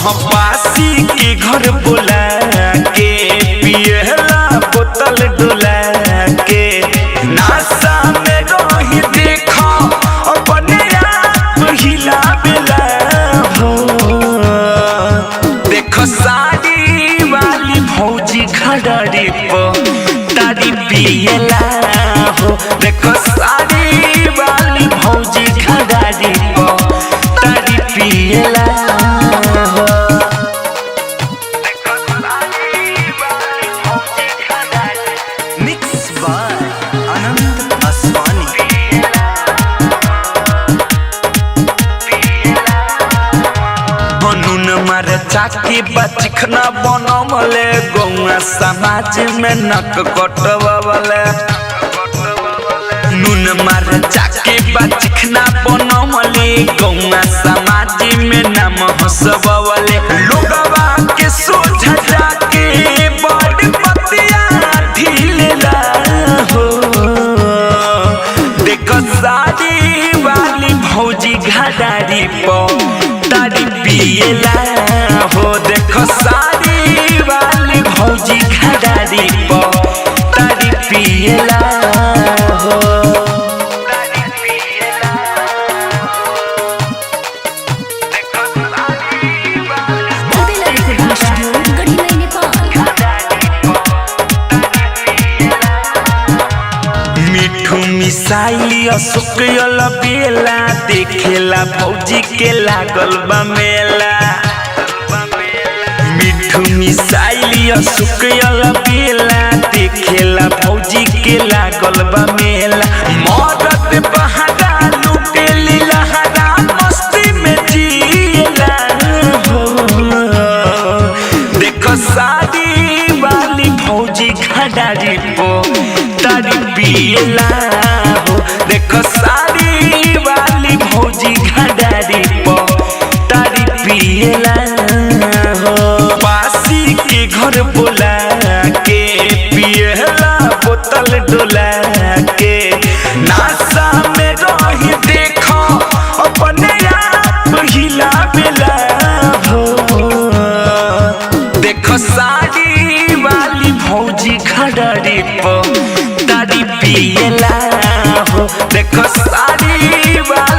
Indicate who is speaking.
Speaker 1: हाँ पासी के घर बुला के पियला बोतल डुला के नासा में रही देखो अपने आप हिला बेला हो। देखो साड़ी वाली भौजी खड़ारी पो तारी पियला हो। देखो साड़ी वाली भौजी खड़ारी पो तारी पियला हो।
Speaker 2: मिक्स बाय आनंद आसवानी।
Speaker 1: नून मार चाकी बचिखना बनमले गौआ समाज में नक कटवले। नून मार चाकी बचिखना बनमले गौआ समाज में नाम हंसवले। लोगवा के सोझा जाके बड़ पतिया ढीलेला हो। देखो साड़ी वाली भौजी घाडारी पो तारी पियला हो। देखो साड़ी वाली भौजी खड़ारी पो तारी पियला हो। मिठू मिसाइली अशोकल बेला देखेला भौजी के लागल बा मेला। मिठू मिसाइली अशोकल बेला देखेला भौजी के लागल बा मेला। मरद बहारा लुटे लीलहरा मस्ती में जिएला हो। देखो साड़ी वाली भौजी खड़ारी पो तारी पियला हो। देखो साड़ी वाली भौजी खड़ारी पो तारी पियला हो। पासी के घर बुला के पियला बोतल डुला के नासा में रही देखो अपने आप हिला बेला हो। देखो साड़ी वाली भौजी खड़ारी पो तारी पियला हो। देखो साड़ी वाली